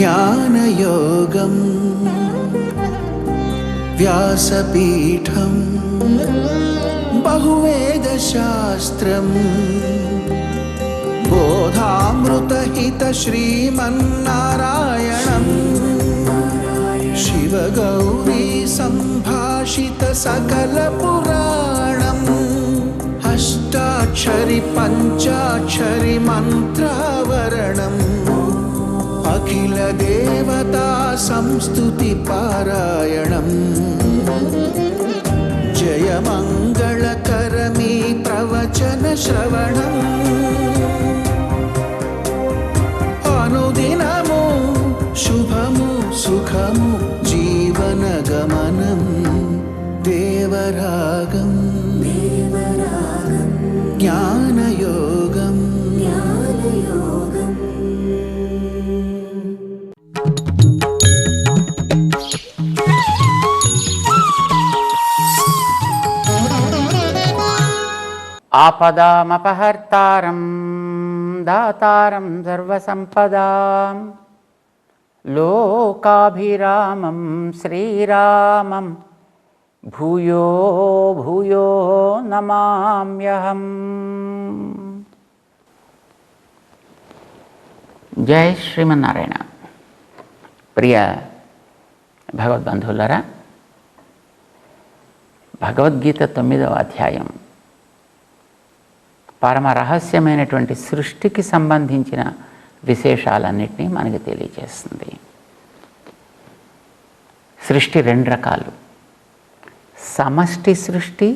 జ్ఞానయోగం వ్యాసపీఠం బహువేదశాస్త్రం బోధామృతహిత శ్రీమన్నారాయణం శివగౌరీ సంభాషిత సకల పురాణం అష్టాక్షరి పంచాక్షరి మంత్రావరణం అఖిల దేవతా సంస్తుతి పారాయణం జయ మంగళకరమీ ప్రవచన శ్రవణం అనుదినము శుభము సుఖము జీవన గమనం దేవరాగం జ్ఞానయోగం ఆపదామపహర్తారం దాతారం సర్వసంపదాం లోకాభిరామం శ్రీరామం భూయో భూయో నమామ్యహం. జై శ్రీమన్నారాయణ. ప్రియ భగవద్బంధువులారా, భగవద్గీత 9వ అధ్యాయం పరమ రహస్యమైనటువంటి సృష్టికి సంబంధించిన విశేషాలన్నింటినీ మనకి తెలియజేస్తుంది. సృష్టి 2 రకాలు, సమష్టి సృష్టి,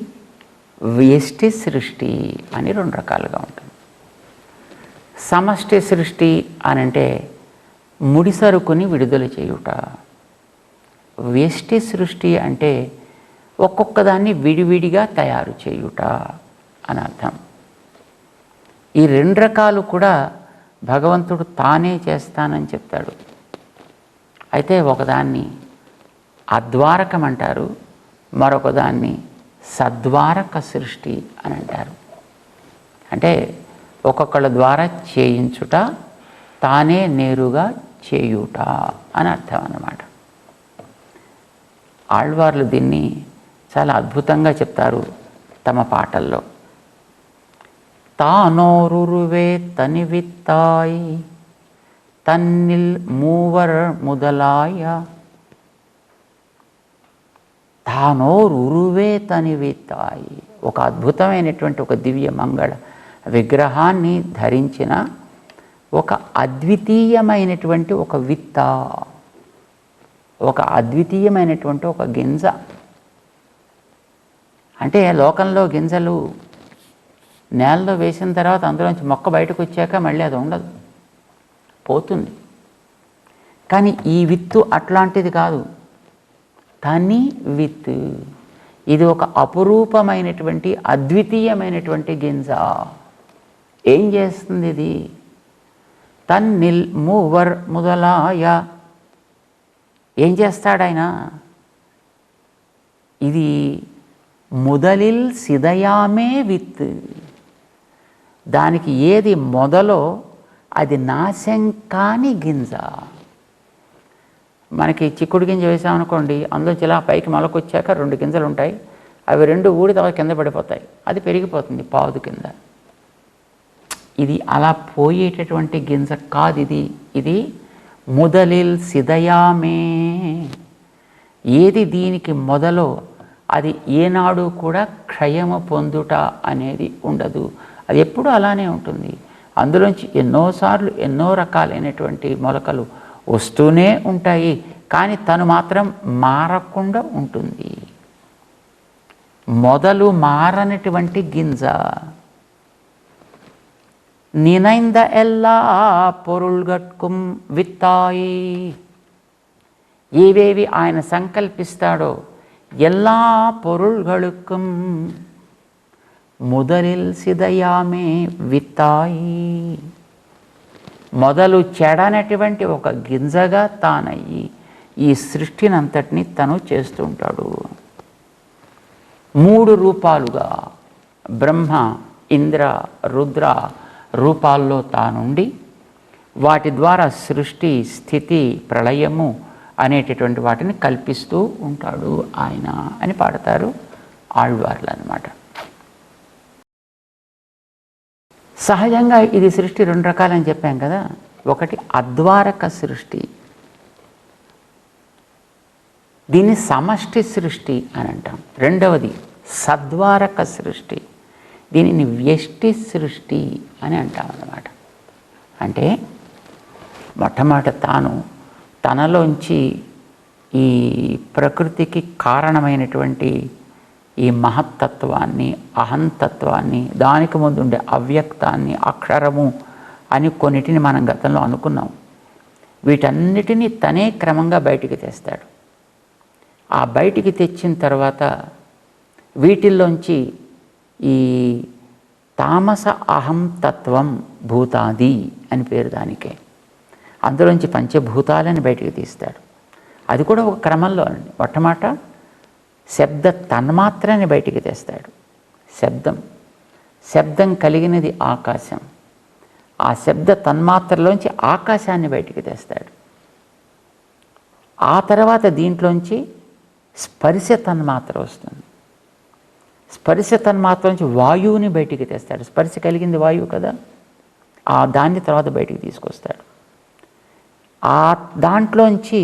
వ్యష్టి సృష్టి అని 2 రకాలుగా ఉంటుంది. సమష్టి సృష్టి అనంటే ముడిసరుకుని విడుదల చేయుట. వ్యష్టి సృష్టి అంటే ఒక్కొక్క దాన్ని విడివిడిగా తయారు చేయుట అని అర్థం. ఈ 2 రకాలు కూడా భగవంతుడు తానే చేస్తానని చెప్తాడు. అయితే ఒకదాన్ని అద్వారకం అంటారు, మరొక దాన్ని సద్వారక సృష్టి అని అంటారు. అంటే ఒక్కొక్కళ్ళ ద్వారా చేయించుట, తానే నేరుగా చేయుట అని అర్థం అన్నమాట. ఆళ్వార్లు దీన్ని చాలా అద్భుతంగా చెప్తారు తమ పాటల్లో. தானோருருவே தனிவித்தாய் தன்னில் மூவர் முதலாய. తానోరురువే తనివిత్తాయి, ఒక అద్భుతమైనటువంటి ఒక దివ్య మంగళ విగ్రహాన్ని ధరించిన ఒక అద్వితీయమైనటువంటి ఒక విత్త, ఒక అద్వితీయమైనటువంటి ఒక గింజ. అంటే లోకంలో గింజలు నేలలో వేసిన తర్వాత అందులోంచి మొక్క బయటకు వచ్చాక మళ్ళీ అది ఉండదు, పోతుంది. కానీ ఈ విత్తు అట్లాంటిది కాదు, తని విత్తు. ఇది ఒక అపురూపమైనటువంటి అద్వితీయమైనటువంటి గింజ. ఏం చేస్తుంది ఇది? తన్నిల్ మూవర్ మొదలాయ. ఏం చేస్తాడాయన? ఇది ముదలిల్ సిదయామే విత్. దానికి ఏది మొదలో అది నాశం కాని గింజ. మనకి చిక్కుడు గింజ వేసామనుకోండి, అందులో ఇలా పైకి మొలకొచ్చాక 2 గింజలు ఉంటాయి. అవి 2 ఊడి తర్వాత కింద పడిపోతాయి, అది పెరిగిపోతుంది పాదు కింద. ఇది అలా పోయేటటువంటి గింజ కాదు. ఇది ముదలిల్ సిదయామే. ఏది దీనికి మొదలో అది ఏనాడు కూడా క్షయము పొందుట అనేది ఉండదు. అది ఎప్పుడూ అలానే ఉంటుంది. అందులోంచి ఎన్నోసార్లు ఎన్నో రకాలైనటువంటి మొలకలు వస్తూనే ఉంటాయి, కానీ తను మాత్రం మారకుండా ఉంటుంది. మొదలు మారనటువంటి గింజ. నినైంద ఎల్లా పొరుల్గట్కుం విత్తాయి. ఏవేవి ఆయన సంకల్పిస్తాడో எல்லா பொருள்களுக்கும் முதலில் సిదయామే విత్తాయి. మొదలు చెడనటువంటి ఒక గింజగా తానయ్యి ఈ సృష్టినంతటిని తను చేస్తుంటాడు. 3 రూపాలుగా బ్రహ్మ, ఇంద్ర, రుద్ర రూపాల్లో తానుండి వాటి ద్వారా సృష్టి, స్థితి, ప్రళయము అనేటటువంటి వాటిని కల్పిస్తూ ఉంటాడు ఆయన అని పాడతారు ఆళ్వార్లు అన్నమాట. సహజంగా ఇది సృష్టి రెండు రకాలని చెప్పాం కదా. ఒకటి అద్వారక సృష్టి, దీన్ని సమష్టి సృష్టి అని అంటాం. రెండవది సద్వారక సృష్టి, దీనిని వ్యష్టి సృష్టి అని అంటాం అన్నమాట. అంటే మొట్టమొదట తనలోంచి ఈ ప్రకృతికి కారణమైనటువంటి ఈ మహత్తత్వాన్ని, అహంతత్వాన్ని, దానికి ముందు ఉండే అవ్యక్తాన్ని, అక్షరము అని కొన్నిటిని మనం గతంలో అనుకున్నాం. వీటన్నిటినీ తనే క్రమంగా బయటికి తెస్తాడు. ఆ బయటికి తెచ్చిన తర్వాత వీటిల్లోంచి ఈ తామస అహం తత్వం భూతాది అని పేరు దానికే. అందులోంచి పంచభూతాలని బయటికి తీస్తాడు. అది కూడా ఒక క్రమంలో అండి. మొట్టమొదట శబ్ద తన్మాత్రని బయటికి తెస్తాడు. శబ్దం కలిగినది ఆకాశం. ఆ శబ్ద తన్మాత్రలోంచి ఆకాశాన్ని బయటికి తెస్తాడు. ఆ తర్వాత దీంట్లోంచి స్పర్శ తన్మాత్ర వస్తుంది. స్పర్శ తన్మాత్ర నుంచి వాయువుని బయటికి తెస్తాడు. స్పర్శ కలిగింది వాయువు కదా, ఆ దాన్ని తర్వాత బయటికి తీసుకొస్తాడు. ఆ దాంట్లోంచి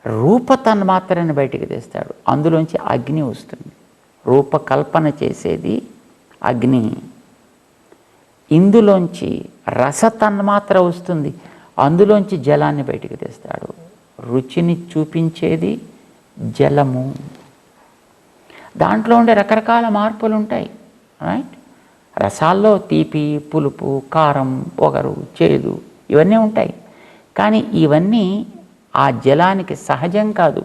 రూప తన్మాత్రని బయటికి తెస్తాడు. అందులోంచి అగ్ని వస్తుంది. రూపకల్పన చేసేది అగ్ని. ఇందులోంచి రస తన్మాత్ర వస్తుంది. అందులోంచి జలాన్ని బయటికి తెస్తాడు. రుచిని చూపించేది జలము. దాంట్లో ఉండే రకరకాల మార్పులు ఉంటాయి, రైట్? రసాల్లో తీపి, పులుపు, కారం, పొగరు, చేదు ఇవన్నీ ఉంటాయి. కానీ ఇవన్నీ ఆ జలానికి సహజం కాదు.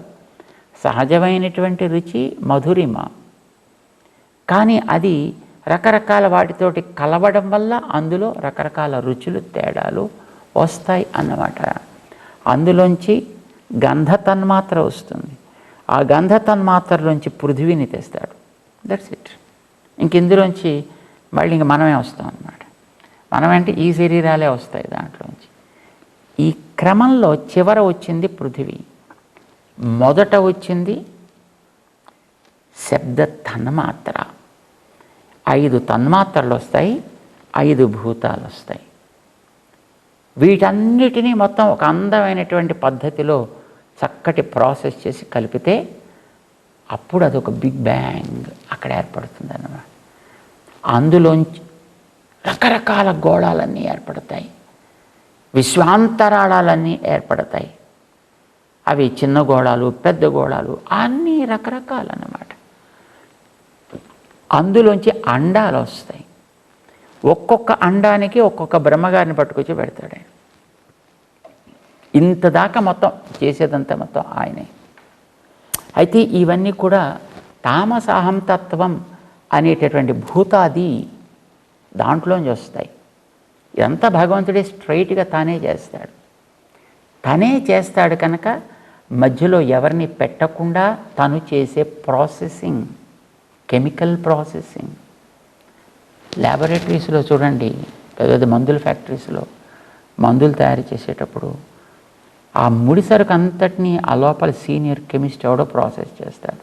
సహజమైనటువంటి రుచి మధురిమ. కానీ అది రకరకాల వాటితోటి కలవడం వల్ల అందులో రకరకాల రుచులు, తేడాలు వస్తాయి అన్నమాట. అందులోంచి గంధ తన్మాత్ర వస్తుంది. ఆ గంధ తన్మాత్రలోంచి పృథివీని తెస్తాడు. That's it. ఇందులోంచి మళ్ళీ మనమే వస్తాం అన్నమాట. మనమంటే ఈ శరీరాలే వస్తాయి దాంట్లోంచి. ఈ క్రమంలో చివర వచ్చింది పృథివీ. మొదట వచ్చింది శబ్ద తన్మాత్ర. 5 తన్మాత్రలు వస్తాయి, 5 భూతాలు వస్తాయి. వీటన్నిటినీ మొత్తం ఒక అందమైనటువంటి పద్ధతిలో చక్కటి ప్రాసెస్ చేసి కలిపితే అప్పుడు అదొక బిగ్ బ్యాంగ్ అక్కడ ఏర్పడుతుంది అన్నమాట. అందులోంచి రకరకాల గోళాలన్నీ ఏర్పడతాయి, విశ్వాంతరాళాలన్నీ ఏర్పడతాయి. అవి చిన్న గోళాలు, పెద్ద గోళాలు అన్నీ రకరకాలన్నమాట. అందులోంచి అండాలు వస్తాయి. ఒక్కొక్క అండానికి ఒక్కొక్క బ్రహ్మగారిని పట్టుకొచ్చి పెడతాడు ఆయన. ఇంత దాకా మొత్తం చేసేదంతా మొత్తం ఆయనే. అయితే ఇవన్నీ కూడా తామసాహంతత్వం అనేటటువంటి భూతాది దాంట్లోంచి వస్తాయి. ఇదంతా భగవంతుడే స్ట్రైట్గా తానే చేస్తాడు. తనే చేస్తాడు కనుక మధ్యలో ఎవరిని పెట్టకుండా తను చేసే ప్రాసెసింగ్, కెమికల్ ప్రాసెసింగ్. ల్యాబొరేటరీస్లో చూడండి, పెద్ద మందుల ఫ్యాక్టరీస్లో మందులు తయారు చేసేటప్పుడు ఆ ముడి సరుకు అంతటినీ ఆ లోపల సీనియర్ కెమిస్ట్ ఎవడో ప్రాసెస్ చేస్తాడు.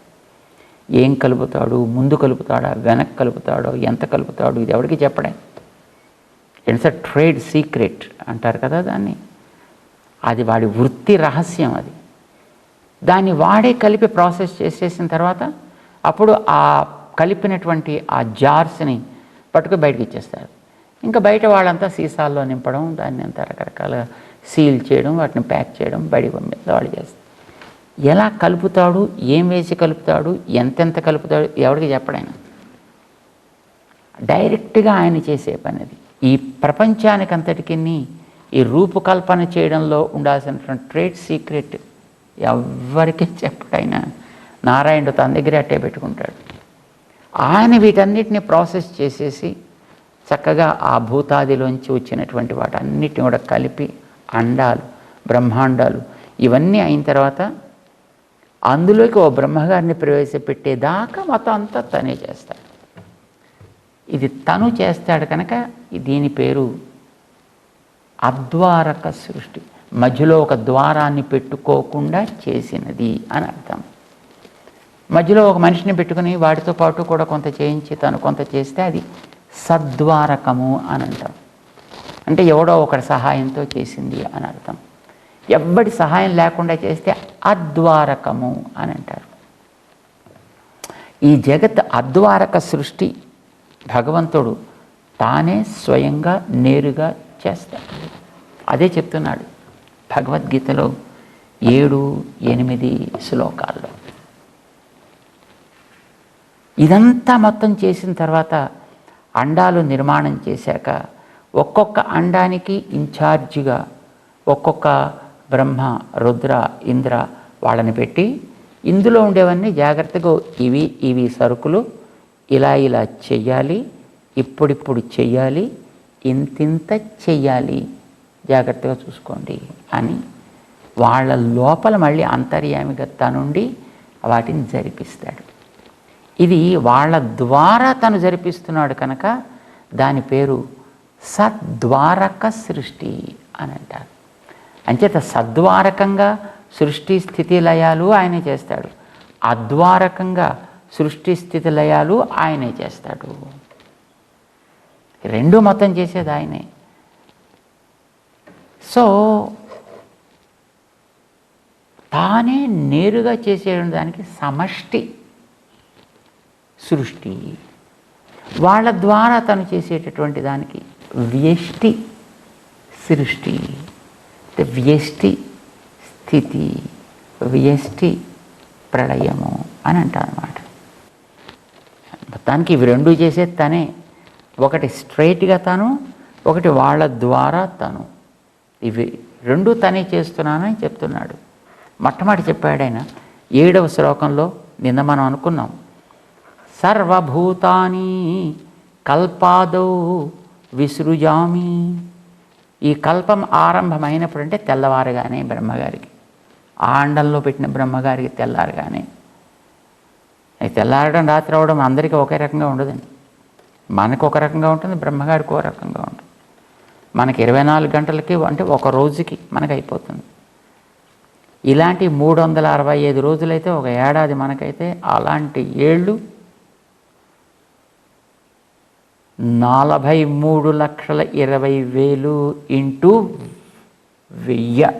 ఏం కలుపుతాడు, ముందు కలుపుతాడా, వెనక్కి కలుపుతాడో, ఎంత కలుపుతాడు, ఇది ఎవరికి చెప్పడే. ఇట్స్ అ ట్రేడ్ సీక్రెట్ అంటారు కదా దాన్ని. అది వాడి వృత్తి రహస్యం. అది దాన్ని వాడే కలిపి ప్రాసెస్ చేసేసిన తర్వాత అప్పుడు ఆ కలిపినటువంటి ఆ జార్స్ని పట్టుకు బయటకు ఇచ్చేస్తారు. ఇంకా బయట వాళ్ళంతా సీసాల్లో నింపడం, దాన్ని అంతా రకరకాల సీల్ చేయడం, వాటిని ప్యాక్ చేయడం, బయటికి పంపిస్తారు. వాళ్ళు చేస్తారు. ఎలా కలుపుతాడు, ఏం వేసి కలుపుతాడు, ఎంతెంత కలుపుతాడు ఎవరికి చెప్పడైనా. డైరెక్ట్గా ఆయన చేసే పని అది. ఈ ప్రపంచానికంతటికి ఈ రూపకల్పన చేయడంలో ఉండాల్సినటువంటి ట్రేడ్ సీక్రెట్ ఎవరికి చెప్పడైనా నారాయణుడు తన దగ్గరే అట్టే పెట్టుకుంటాడు. ఆయన వీటన్నిటిని ప్రాసెస్ చేసేసి చక్కగా ఆ భూతాదిలోంచి వచ్చినటువంటి వాటన్నిటిని కూడా కలిపి అండాలు, బ్రహ్మాండాలు ఇవన్నీ అయిన తర్వాత అందులోకి ఓ బ్రహ్మగారిని ప్రవేశపెట్టేదాకా మొత్తం అంతా తనే చేస్తాడు. ఇది తను చేస్తాడు కనుక దీని పేరు అద్వారక సృష్టి, మధ్యలో ఒక ద్వారాన్ని పెట్టుకోకుండా చేసినది అని అర్థం. మధ్యలో ఒక మనిషిని పెట్టుకుని వాటితో పాటు కూడా కొంత చేయించి తను కొంత చేస్తే అది సద్వారకము అని అంటాం. అంటే ఎవడో ఒకటి సహాయంతో చేసింది అని అర్థం. ఎవ్వడి సహాయం లేకుండా చేస్తే అద్వారకము అని అంటారు. ఈ జగత్ అద్వారక సృష్టి భగవంతుడు తానే స్వయంగా నేరుగా చేస్తాడు. అదే చెప్తున్నాడు భగవద్గీతలో 7-8 శ్లోకాల్లో. ఇదంతా మొత్తం చేసిన తర్వాత అండాలు నిర్మాణం చేశాక ఒక్కొక్క అండానికి ఇన్ఛార్జిగా ఒక్కొక్క బ్రహ్మ, రుద్ర, ఇంద్ర వాళ్ళని పెట్టి ఇందులో ఉండేవన్నీ జాగ్రత్తగా ఇవి సరుకులు ఇలా చెయ్యాలి, ఇప్పుడిప్పుడు చెయ్యాలి, ఇంతింత చెయ్యాలి, జాగ్రత్తగా చూసుకోండి అని వాళ్ళ లోపల మళ్ళీ అంతర్యామిగా తనుండి వాటిని జరిపిస్తాడు. ఇది వాళ్ళ ద్వారా తను జరిపిస్తున్నాడు కనుక దాని పేరు సద్వారక సృష్టి అని అంటారు. అంచేత సద్వారకంగా సృష్టి స్థితి లయాలు ఆయనే చేస్తాడు, అద్వారకంగా సృష్టి స్థితి లయాలు ఆయనే చేస్తాడు. రెండు మొత్తం చేసేది ఆయనే. సో తానే నేరుగా చేసేదానికి సమష్టి సృష్టి, వాళ్ళ ద్వారా తను చేసేటటువంటి దానికి వ్యష్టి సృష్టి, వ్యష్టి స్థితి, వ్యష్టి ప్రళయము అని అంటారు అన్నమాట. మొత్తానికి ఇవి రెండు చేసేది తనే. ఒకటి స్ట్రైట్గా తను, ఒకటి వాళ్ళ ద్వారా తను. ఇవి రెండు తనే చేస్తున్నానని చెప్తున్నాడు. మొట్టమొదటి చెప్పాడు ఆయన 7వ శ్లోకంలో. నిన్న మనం అనుకున్నాం సర్వభూతాని కల్పాదౌ విసృజామి. ఈ కల్పం ఆరంభమైనప్పుడు అంటే తెల్లవారుగానే బ్రహ్మగారికి, ఆ అండంలో పెట్టిన బ్రహ్మగారికి తెల్లారగానే. అది తెల్లారడం రాత్రి అవడం అందరికీ ఒకే రకంగా ఉండదండి. మనకు ఒక రకంగా ఉంటుంది, బ్రహ్మగారికి ఒక రకంగా ఉంటుంది. మనకి 24 గంటలకి అంటే ఒక రోజుకి మనకు అయిపోతుంది. ఇలాంటి 365 రోజులైతే ఒక ఏడాది మనకైతే, అలాంటి ఏళ్ళు 43,20,000 ఇంటూ 1000.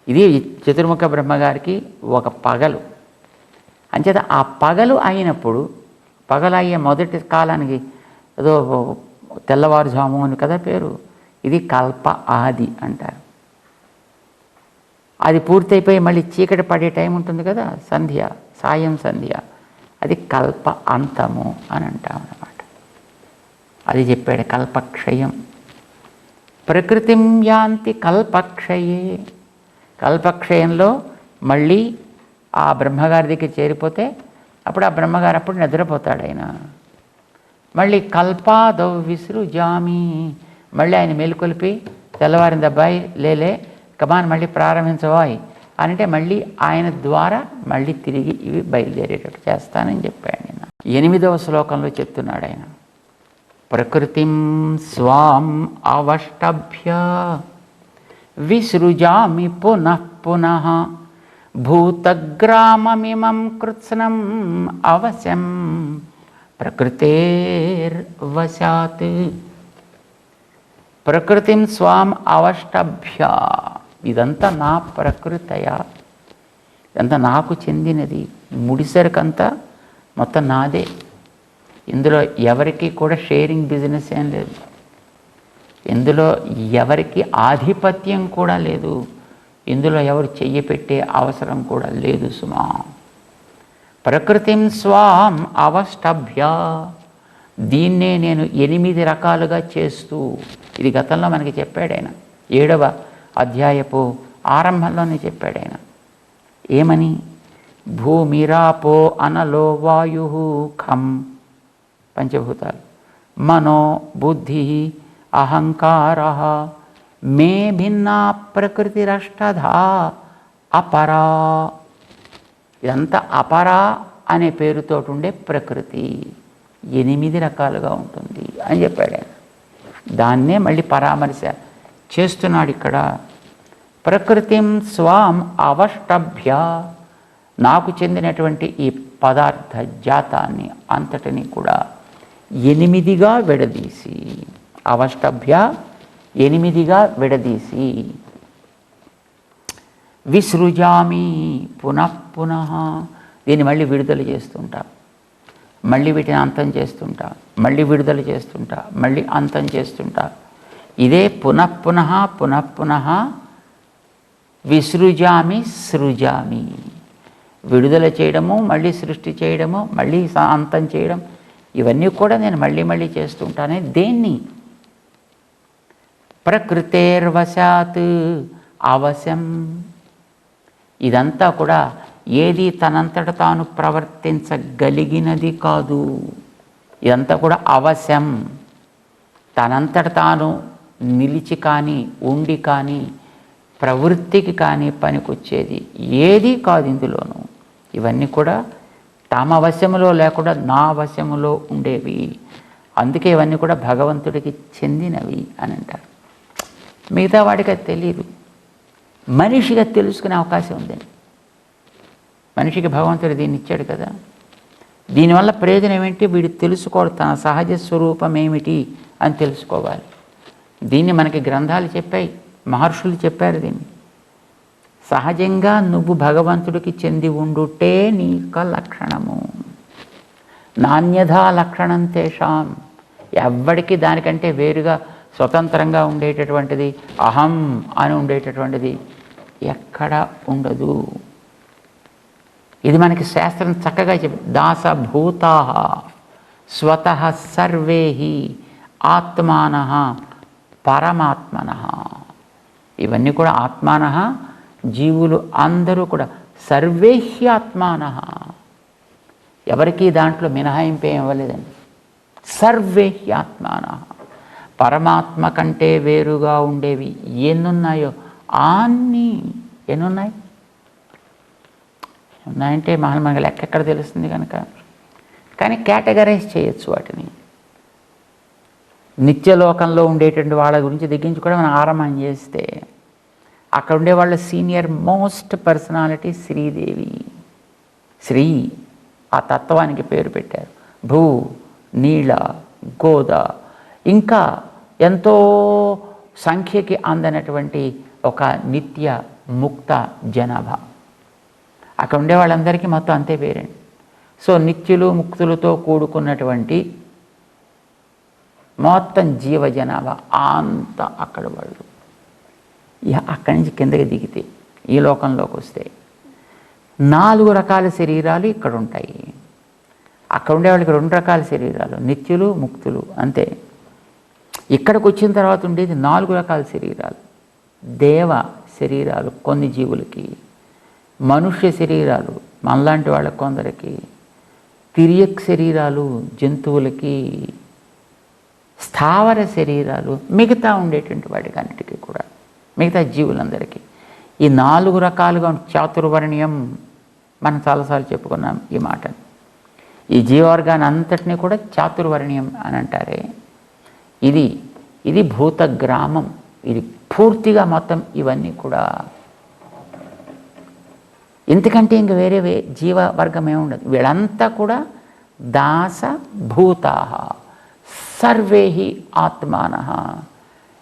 ఇది చతుర్ముఖ బ్రహ్మగారికి ఒక పగలు. అంచేత ఆ పగలు అయినప్పుడు, పగలు అయ్యే మొదటి కాలానికి ఏదో తెల్లవారుజాము అని కదా పేరు. ఇది కల్ప ఆది అంటారు. అది పూర్తయిపోయి మళ్ళీ చీకటి పడే టైం ఉంటుంది కదా, సంధ్య, సాయం సంధ్య, అది కల్ప అంతము అని అంటాం అన్నమాట. అది చెప్పాడు కల్పక్షయం. ప్రకృతిం యాంతి కల్పక్షయే. కల్పక్షయంలో మళ్ళీ ఆ బ్రహ్మగారి దగ్గర చేరిపోతే అప్పుడు ఆ బ్రహ్మగారు అప్పుడు నిద్రపోతాడు ఆయన. మళ్ళీ కల్పాదౌ విసృజామి, మళ్ళీ ఆయన మేలుకొలిపి తెల్లవారింది అబ్బాయి లేలే కమాన్ మళ్ళీ ప్రారంభించవాయి అంటే మళ్ళీ ఆయన ద్వారా మళ్ళీ తిరిగి ఇవి బయలుదేరేటట్టు చేస్తానని చెప్పాడు ఆయన. 8వ శ్లోకంలో చెప్తున్నాడు ఆయన ప్రకృతిం స్వాం అవష్టభ్య విసృజామి పునః పునః భూతగ్రామమిమం కృత్స్నం అవశ్యం ప్రకృతేర్వశాత్. ప్రకృతిం స్వాం అవష్టభ్య, ఇదంతా నా ప్రకృతయా, ఇదంతా నాకు చెందినది. ముడిసరికంతా మొత్తం నాదే. ఇందులో ఎవరికి కూడా షేరింగ్ బిజినెస్ ఏం లేదు, ఇందులో ఎవరికి ఆధిపత్యం కూడా లేదు, ఇందులో ఎవరు చెయ్యి పెట్టే అవసరం కూడా లేదు సుమా. ప్రకృతిం స్వాం అవష్టభ్య, దీన్నే నేను 8 రకాలుగా చేస్తూ, ఇది గతంలో మనకి చెప్పాడు ఆయన 7వ అధ్యాయపు ఆరంభంలోనే చెప్పాడు ఆయన. ఏమని? భూమిరాపో అనలో వాయు ఖం, పంచభూతాలు, మనో బుద్ధి అహంకార మే భిన్నా ప్రకృతిరష్టధా అపరా. ఇదంతా అపరా అనే పేరుతో ఉండే ప్రకృతి 8 రకాలుగా ఉంటుంది అని చెప్పాడు ఆయన. దాన్నే మళ్ళీ పరామర్శ చేస్తున్నాడు ఇక్కడ. ప్రకృతిం స్వాం అవష్టభ్య, నాకు చెందినటువంటి ఈ పదార్థ జాతాన్ని అంతటిని కూడా 8గా విడదీసి, అవష్టభ్య 8గా విడదీసి, విసృజామి పునఃపునః, దీన్ని మళ్ళీ విడుదల చేస్తుంటా, మళ్ళీ వీటిని అంతం చేస్తుంటా, మళ్ళీ విడుదల చేస్తుంటా, మళ్ళీ అంతం చేస్తుంటా. ఇదే పునఃపునః పునఃపునః విసృజామి సృజామి, విడుదల చేయడము, మళ్ళీ సృష్టి చేయడము, మళ్ళీ అంతం చేయడం, ఇవన్నీ కూడా నేను మళ్ళీ మళ్ళీ చేస్తుంటానే. దేన్ని? ప్రకృతేర్వశాత్ అవశం, ఇదంతా కూడా ఏది తనంతట తాను ప్రవర్తించగలిగినది కాదు. ఇదంతా కూడా అవశం, తనంతట తాను నిలిచి కానీ ఉండి కానీ ప్రవృత్తికి కానీ పనికొచ్చేది ఏదీ కాదు ఇందులోనూ. ఇవన్నీ కూడా తమ వశములో లేకుండా నా వశములో ఉండేవి. అందుకే ఇవన్నీ కూడా భగవంతుడికి చెందినవి అని అంటారు. మిగతా వాడికి అది తెలియదు, మనిషిగా తెలుసుకునే అవకాశం ఉందండి. మనిషికి భగవంతుడు దీన్ని ఇచ్చాడు కదా. దీనివల్ల ప్రయోజనం ఏమిటి? వీడు తెలుసుకోవడం, తన సహజ స్వరూపం ఏమిటి అని తెలుసుకోవాలి. దీన్ని మనకి గ్రంథాలు చెప్పాయి, మహర్షులు చెప్పారు. దీన్ని సహజంగా నువ్వు భగవంతుడికి చెంది ఉండుటే నీక లక్షణము, నాణ్యథా లక్షణం తేషాం. ఎవ్వడికి దానికంటే వేరుగా స్వతంత్రంగా ఉండేటటువంటిది, అహం అని ఉండేటటువంటిది ఎక్కడ ఉండదు. ఇది మనకి శాస్త్రం చక్కగా చెప్పి, దాసభూతాః స్వతః సర్వే ఆత్మానః పరమాత్మనః. ఇవన్నీ కూడా ఆత్మానః, జీవులు అందరూ కూడా సర్వే ఆత్మానః. ఎవరికీ దాంట్లో మినహాయింపు ఏం ఇవ్వలేదండి. సర్వే ఆత్మానః. పరమాత్మ కంటే వేరుగా ఉండేవి ఎన్నున్నాయో అన్నీ, ఎన్నున్నాయి ఉన్నాయంటే మనకి లెక్క ఎక్కడ తెలుస్తుంది కనుక. కానీ కేటగరైజ్ చేయొచ్చు వాటిని. నిత్యలోకంలో ఉండేటువంటి వాళ్ళ గురించి దగ్గరించి కూడా మనం ఆరంభం చేస్తే, అక్కడ ఉండే వాళ్ళ సీనియర్ మోస్ట్ పర్సనాలిటీ శ్రీదేవి. శ్రీ ఆ తత్వానికి పేరు పెట్టారు. భూ, నీళ, గోద, ఇంకా ఎంతో సంఖ్యకి అందనటువంటి ఒక నిత్య ముక్త జనాభా. అక్కడ ఉండే వాళ్ళందరికీ మొత్తం అంతే పేరండి. సో నిత్యులు ముక్తులతో కూడుకున్నటువంటి మొత్తం జీవ జనాభా అంత అక్కడ వాళ్ళు. అక్కడి నుంచి కిందకి దిగితే ఈ లోకంలోకి వస్తే 4 రకాల శరీరాలు ఇక్కడ ఉంటాయి. అక్కడ ఉండే వాళ్ళకి 2 రకాల శరీరాలు, నిత్యులు ముక్తులు అంతే. ఇక్కడికి వచ్చిన తర్వాత ఉండేది 4 రకాల శరీరాలు. దేవ శరీరాలు కొన్ని జీవులకి, మనుష్య శరీరాలు మనలాంటి వాళ్ళకి కొందరికి, తిరియక్ శరీరాలు జంతువులకి, స్థావర శరీరాలు మిగతా ఉండేటువంటి వాడికి అన్నిటికీ కూడా, మిగతా జీవులందరికీ. ఈ 4 రకాలుగా చాతుర్వర్ణ్యం మనం చాలాసార్లు చెప్పుకున్నాం ఈ మాటని. ఈ జీవవర్గాన్ని అంతటినీ కూడా చాతుర్వర్ణ్యం అని అంటారే. ఇది భూత గ్రామం. ఇది పూర్తిగా మొత్తం ఇవన్నీ కూడా. ఎందుకంటే ఇంక వేరే జీవవర్గం ఏముండదు. వీళ్ళంతా కూడా దాసభూతాః సర్వే ఆత్మానః.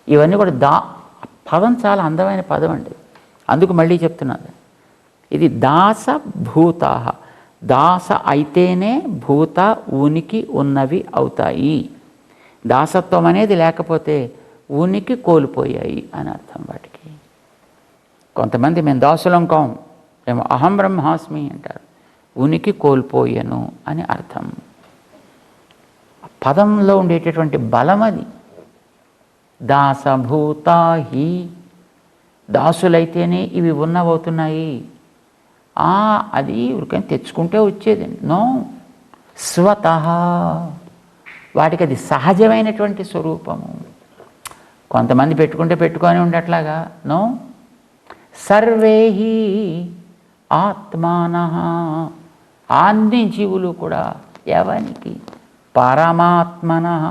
ఇవన్నీ కూడా పదం చాలా అందమైన పదం అండి. అందుకు మళ్ళీ చెప్తున్నాను, ఇది దాసభూతాః. దాస అయితేనే భూత ఉనికి ఉన్నవి అవుతాయి. దాసత్వం అనేది లేకపోతే ఉనికి కోల్పోయాయి అని అర్థం వాటికి. కొంతమంది మేము దాసులం కాం, మేము అహం బ్రహ్మాస్మి అంటారు. ఉనికి కోల్పోయాను అని అర్థం. పదంలో ఉండేటటువంటి బలం అది. దాసభూతా హి, దాసులైతేనే ఇవి ఉన్నవవుతున్నాయి. అది ఉరికని తెచ్చుకుంటే వచ్చేదండి. నో, స్వతః వాటికి అది సహజమైనటువంటి స్వరూపము. కొంతమంది పెట్టుకొని ఉండట్లాగా. No, survey ఆత్మానః. అన్ని జీవులు కూడా ఎవరికి? పరమాత్మనః.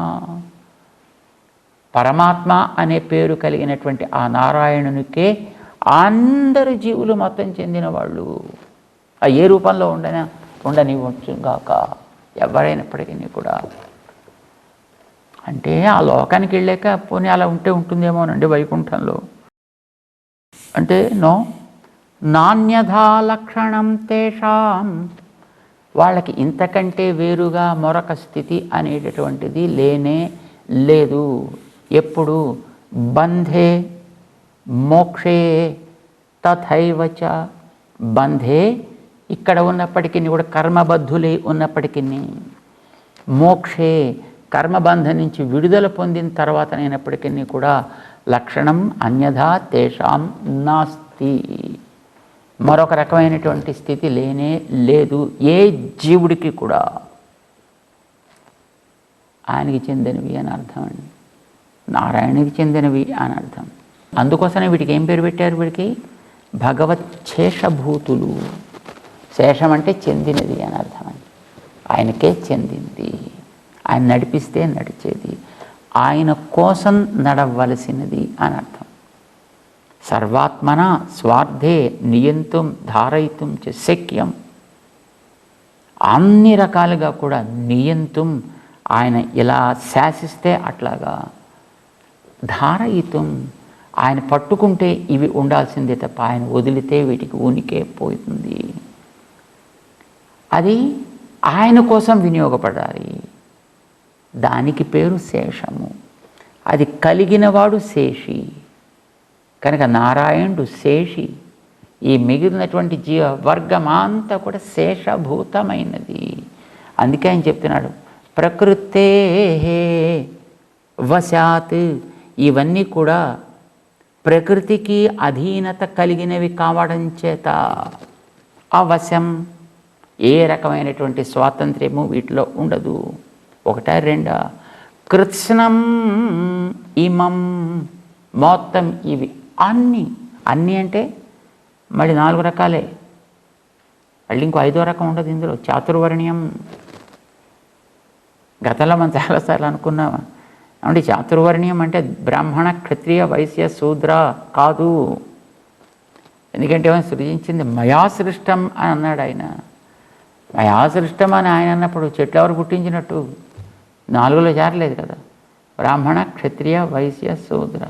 పరమాత్మ అనే పేరు కలిగినటువంటి ఆ నారాయణునికే అందరు జీవులు మొత్తం చెందిన వాళ్ళు. ఆ ఏ రూపంలో ఉండనివ్వచ్చు గాక ఎవరైనప్పటికీ కూడా. అంటే ఆ లోకానికి వెళ్ళాక పోనీ అలా ఉంటుందేమోనండి వైకుంఠంలో. అంటే నాణ్యథా లక్షణం తేషాం, వాళ్ళకి ఇంతకంటే వేరుగా మరొక స్థితి అనేటటువంటిది లేనే లేదు. ఎప్పుడు బంధే మోక్షే తథైవచ. బంధే ఇక్కడ ఉన్నప్పటికీ కూడా కర్మబద్ధులై ఉన్నప్పటికీ, మోక్షే కర్మబంధం నుంచి విడుదల పొందిన తర్వాతనైనప్పటికీ కూడా లక్షణం అన్యథా తేషాం నాస్తి, మరొక రకమైనటువంటి స్థితి లేనే లేదు ఏ జీవుడికి కూడా. ఆయనకి చెందినవి అని అర్థం అండి, నారాయణుడికి చెందినవి అని అర్థం. అందుకోసమే వీటికి ఏం పేరు పెట్టారు? వీడికి భగవత్ శేషభూతులు. శేషం అంటే చెందినది అని అర్థం అండి. ఆయనకే చెందింది, ఆయన నడిపిస్తే నడిచేది, ఆయన కోసం నడవలసినది అని అర్థం. సర్వాత్మన స్వార్థే నియంతుం ధారయితుం చ శక్యం. అన్ని రకాలుగా కూడా నియంతుం, ఆయన ఇలా శాసిస్తే అట్లాగా, ధారయితుం ఆయన పట్టుకుంటే ఇవి ఉండాల్సిందే తప్ప ఆయన వదిలితే వీటికి ఉనికే పోతుంది. అది ఆయన కోసం వినియోగపడాలి, దానికి పేరు శేషము. అది కలిగినవాడు శేషి కనుక నారాయణుడు శేషి. ఈ మిగిలినటువంటి జీవ వర్గమంతా కూడా శేషభూతమైనది. అందుకే ఆయన చెప్తున్నాడు ప్రకృతే వశాత్. ఇవన్నీ కూడా ప్రకృతికి అధీనత కలిగినవి కావడం చేత అవశం, ఏ రకమైనటువంటి స్వాతంత్ర్యము వీటిలో ఉండదు. ఒకటా రెండా? కృత్స్నం ఇమం, మొత్తం ఇవి అన్నీ. అన్నీ అంటే మళ్ళీ 4 రకాలే, మళ్ళీ ఇంకో 5వ రకం ఉండదు ఇందులో, చాతుర్వర్ణ్యం. గతంలో మనం చాలాసార్లు అనుకున్నాం అంటే చాతుర్వర్ణ్యం అంటే బ్రాహ్మణ క్షత్రియ వైశ్య శూద్ర కాదు. ఎందుకంటే సృజించింది మయా సృష్టం అని అన్నాడు ఆయన. మయా సృష్టం అని ఆయన అన్నప్పుడు చెట్లు ఎవరు పుట్టించినట్టు? 4లో చేరలేదు కదా. బ్రాహ్మణ క్షత్రియ వైశ్య శూద్ర,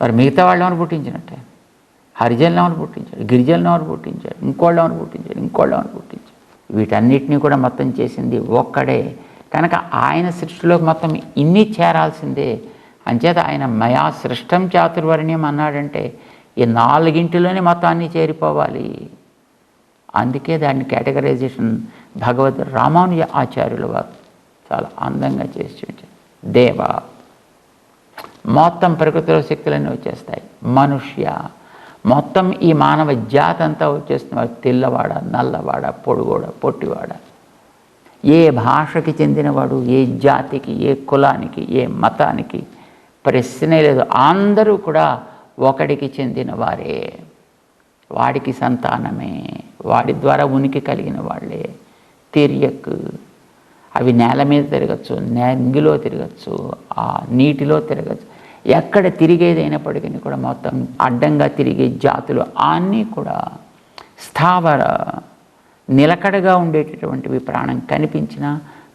మరి మిగతా వాళ్ళు ఎవరు పుట్టించినట్టే? హరిజనులు ఎవరు పుట్టించాడు, గిరిజనులు ఎవరు పుట్టించాడు, ఇంకోళ్ళు ఎవరు పుట్టించాడు. వీటన్నిటినీ కూడా మొత్తం చేసింది ఒక్కడే కనుక ఆయన సృష్టిలోకి మొత్తం ఇన్ని చేరాల్సిందే. అంచేత ఆయన మయా సృష్టం చాతుర్వర్ణ్యం అన్నాడంటే ఈ 4గింటిలోనే మొత్తం అన్నీ చేరిపోవాలి. అందుకే దాన్ని కేటగరైజేషన్ భగవద్ రామానుజ ఆచార్యుల వారు చాలా అందంగా చేసి చూపించారు. దేవ, మొత్తం ప్రకృతిలో శక్తులన్నీ వచ్చేస్తాయి. మనుష్య, మొత్తం ఈ మానవ జాతి అంతా వచ్చేస్తున్నారు. తెల్లవాడ, నల్లవాడ, పొడుగోడ, పొట్టివాడ, ఏ భాషకి చెందినవాడు, ఏ జాతికి, ఏ కులానికి, ఏ మతానికి ప్రశ్నే లేదు. అందరూ కూడా ఒకడికి చెందిన వారే, వాడికి సంతానమే, వాడి ద్వారా ఉనికి కలిగిన వాళ్ళే. తిరియక్, అవి నేల మీద తిరగచ్చు, నెంగిలో తిరగచ్చు, ఆ నీటిలో తిరగచ్చు, ఎక్కడ తిరిగేదైనప్పటికీ కూడా మొత్తం అడ్డంగా తిరిగే జాతులు అన్నీ కూడా స్థావర, నిలకడగా ఉండేటటువంటివి. ప్రాణం కనిపించినా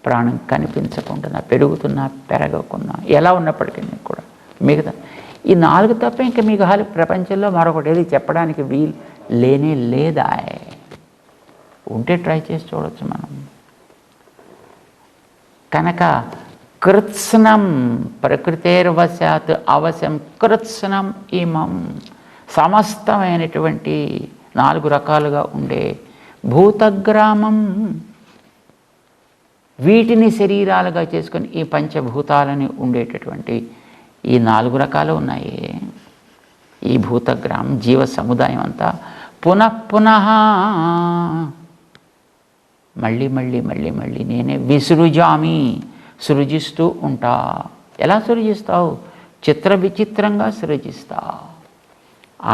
ప్రాణం కనిపించకుండా, పెరుగుతున్నా పెరగకున్నా, ఎలా ఉన్నప్పటికీ కూడా మిగతా ఈ 4 తప్ప ఇంకా మీకు ప్రపంచంలో మరొకటి ఏది చెప్పడానికి వీలు లేనే లేదా? ఉంటే ట్రై చేసి చూడవచ్చు మనం. కనుక కృత్స్నం, ప్రకృతేర్వశాత్ అవశం కృత్స్నం ఇమం, సమస్తమైనటువంటి 4 రకాలుగా ఉండే భూతగ్రామం, వీటిని శరీరాలుగా చేసుకొని ఈ పంచభూతాలని ఉండేటటువంటి ఈ 4 రకాలు ఉన్నాయి. ఈ భూతగ్రామం జీవ సముదాయం అంతా పునః మళ్ళీ మళ్ళీ మళ్ళీ మళ్ళీ నేనే విసృజామి, సృజిస్తూ ఉంటా. ఎలా సృజిస్తావు? చిత్ర విచిత్రంగా సృజిస్తా.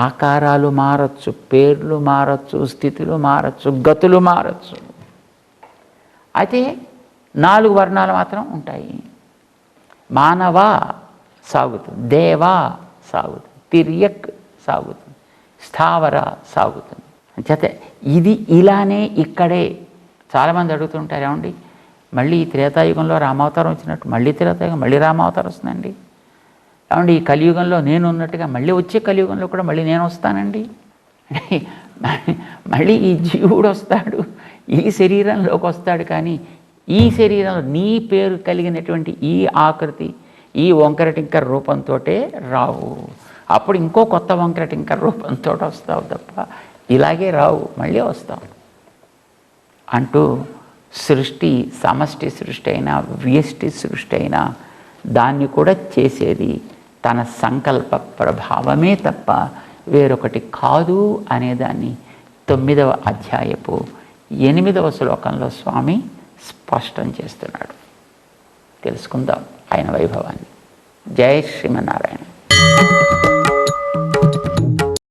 ఆకారాలు మారచ్చు, పేర్లు మారచ్చు, స్థితులు మారచ్చు, గతులు మారచ్చు. అయితే 4 వర్ణాలు మాత్రం ఉంటాయి. మానవ సాగుతుంది, దేవా సాగుతుంది, తిర్యక్ సాగుతుంది, స్థావర సాగుతుంది. అంచేత ఇది ఇలానే ఇక్కడే చాలామంది అడుగుతుంటారు, ఏమండి మళ్ళీ ఈ త్రేతాయుగంలో రామావతారం వచ్చినట్టు మళ్ళీ త్రేతాయుగం మళ్ళీ రామావతారం వస్తుందండి, ఏమండి ఈ కలియుగంలో నేను ఉన్నట్టుగా మళ్ళీ వచ్చే కలియుగంలో కూడా మళ్ళీ నేను వస్తానండి, మళ్ళీ ఈ జీవుడు వస్తాడు ఈ శరీరంలోకి వస్తాడు, కానీ ఈ శరీరంలో నీ పేరు కలిగినటువంటి ఈ ఆకృతి ఈ వంకర టింకర రూపంతో రావు, అప్పుడు ఇంకో కొత్త వంకర టింకర రూపంతో వస్తావు తప్ప ఇలాగే రావు, మళ్ళీ వస్తావు అంటూ సృష్టి సమష్టి సృష్టి అయినా వ్యష్టి సృష్టి అయినా దాన్ని కూడా చేసేది తన సంకల్ప ప్రభావమే తప్ప వేరొకటి కాదు అనేదాన్ని 9వ అధ్యాయపు 8వ శ్లోకంలో స్వామి స్పష్టం చేస్తున్నాడు. తెలుసుకుందాం ఆయన వైభవాన్ని. జై శ్రీమన్నారాయణ.